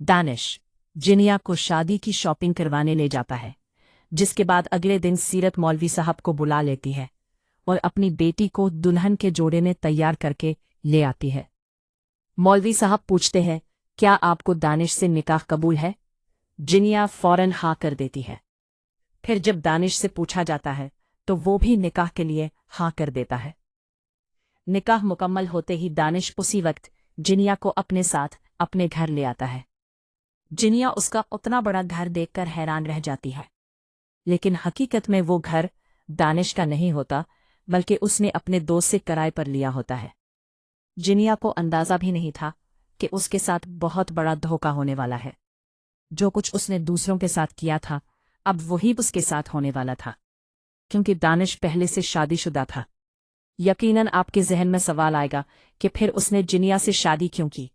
दानिश जिनिया को शादी की शॉपिंग करवाने ले जाता है, जिसके बाद अगले दिन सीरत मौलवी साहब को बुला लेती है और अपनी बेटी को दुल्हन के जोड़े में तैयार करके ले आती है। मौलवी साहब पूछते हैं, क्या आपको दानिश से निकाह कबूल है? जिनिया फौरन हाँ कर देती है। फिर जब दानिश से पूछा जाता है तो वो भी निकाह के लिए हाँ कर देता है। निकाह मुकम्मल होते ही दानिश उसी वक्त जिनिया को अपने साथ अपने घर ले आता है। जिनिया उसका उतना बड़ा घर देखकर हैरान रह जाती है, लेकिन हकीकत में वो घर दानिश का नहीं होता, बल्कि उसने अपने दोस्त से किराए पर लिया होता है। जिनिया को अंदाजा भी नहीं था कि उसके साथ बहुत बड़ा धोखा होने वाला है। जो कुछ उसने दूसरों के साथ किया था, अब वही उसके साथ होने वाला था, क्योंकि दानिश पहले से शादीशुदा था। यकीनन आपके जहन में सवाल आएगा कि फिर उसने जिनिया से शादी क्यों की।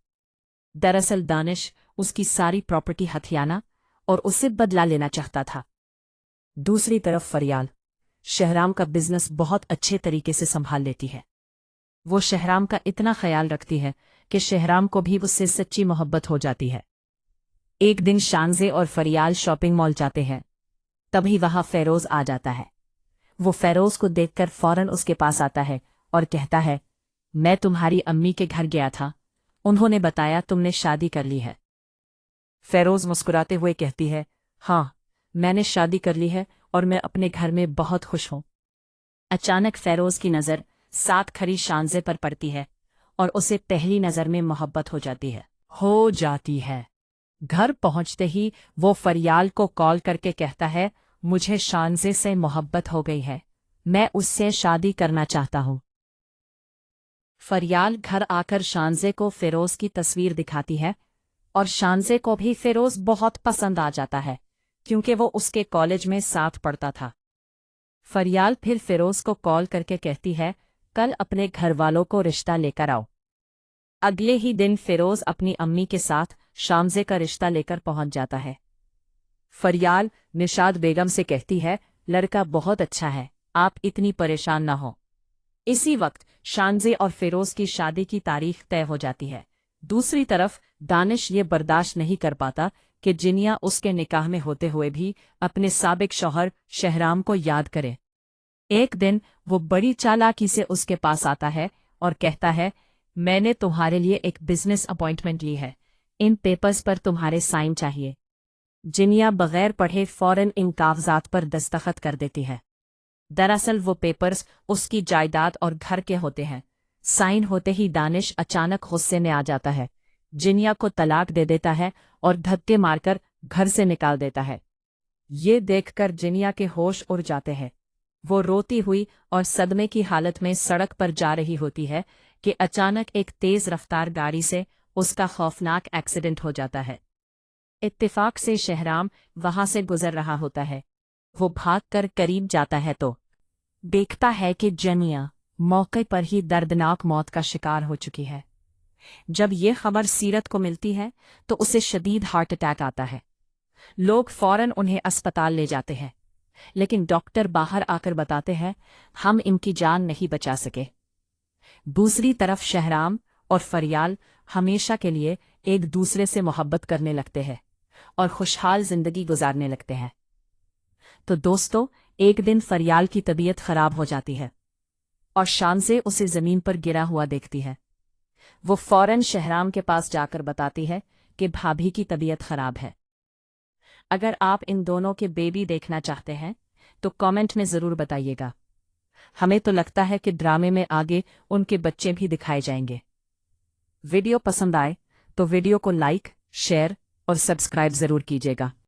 दरअसल दानिश उसकी सारी प्रॉपर्टी हथियाना और उससे बदला लेना चाहता था। दूसरी तरफ फरियाल शहराम का बिजनेस बहुत अच्छे तरीके से संभाल लेती है। वो शहराम का इतना ख्याल रखती है कि शहराम को भी उससे सच्ची मोहब्बत हो जाती है। एक दिन शानजे और फरियाल शॉपिंग मॉल जाते हैं, तभी वहां फेरोज आ जाता है। वो फेरोज को देखकर फौरन उसके पास आता है और कहता है, मैं तुम्हारी अम्मी के घर गया था, उन्होंने बताया तुमने शादी कर ली है। फेरोज मुस्कुराते हुए कहती है, हाँ, मैंने शादी कर ली है और मैं अपने घर में बहुत खुश हूं। अचानक फेरोज की नज़र साथ खड़ी शानजे पर पड़ती है और उसे पहली नज़र में मोहब्बत हो जाती है। घर पहुंचते ही वो फरियाल को कॉल करके कहता है, मुझे शानजे से मोहब्बत हो गई है, मैं उससे शादी करना चाहता हूं। फरियाल घर आकर शानजे को फेरोज की तस्वीर दिखाती है और शानजे को भी फेरोज बहुत पसंद आ जाता है, क्योंकि वो उसके कॉलेज में साथ पढ़ता था। फरियाल फिर फेरोज को कॉल करके कहती है, कल अपने घर वालों को रिश्ता लेकर आओ। अगले ही दिन फेरोज अपनी अम्मी के साथ शानजे का रिश्ता लेकर पहुंच जाता है। फरियाल निशाद बेगम से कहती है, लड़का बहुत अच्छा है, आप इतनी परेशान ना हो। इसी वक्त शानजे और फेरोज की शादी की तारीख तय हो जाती है। दूसरी तरफ दानिश ये बर्दाश्त नहीं कर पाता कि जिनिया उसके निकाह में होते हुए भी अपने साबिक शौहर शहराम को याद करे। एक दिन वो बड़ी चालाकी से उसके पास आता है और कहता है, मैंने तुम्हारे लिए एक बिजनेस अपॉइंटमेंट ली है, इन पेपर्स पर तुम्हारे साइन चाहिए। जिनिया बगैर पढ़े फौरन इन कागजात पर दस्तखत कर देती है। दरअसल वो पेपर्स उसकी जायदाद और घर के होते हैं। साइन होते ही दानिश अचानक गुस्से में आ जाता है, जिनिया को तलाक दे देता है और धक्के मारकर घर से निकाल देता है। ये देखकर जिनिया के होश उड़ जाते हैं। वो रोती हुई और सदमे की हालत में सड़क पर जा रही होती है कि अचानक एक तेज रफ्तार गाड़ी से उसका खौफनाक एक्सीडेंट हो जाता है। इत्तेफाक से शहराम वहां से गुजर रहा होता है। वो भागकर करीब जाता है तो देखता है कि जिनिया मौके पर ही दर्दनाक मौत का शिकार हो चुकी है। जब ये खबर सीरत को मिलती है तो उसे शदीद हार्ट अटैक आता है। लोग फौरन उन्हें अस्पताल ले जाते हैं, लेकिन डॉक्टर बाहर आकर बताते हैं, हम इनकी जान नहीं बचा सके। दूसरी तरफ शहराम और फरियाल हमेशा के लिए एक दूसरे से मोहब्बत करने लगते हैं और खुशहाल जिंदगी गुजारने लगते हैं। तो दोस्तों, एक दिन फरियाल की तबीयत खराब हो जाती है और शानजे उसे जमीन पर गिरा हुआ देखती है। वो फौरन शहराम के पास जाकर बताती है कि भाभी की तबीयत खराब है। अगर आप इन दोनों के बेबी देखना चाहते हैं तो कमेंट में ज़रूर बताइएगा। हमें तो लगता है कि ड्रामे में आगे उनके बच्चे भी दिखाए जाएंगे। वीडियो पसंद आए तो वीडियो को लाइक, शेयर और सब्सक्राइब ज़रूर कीजिएगा।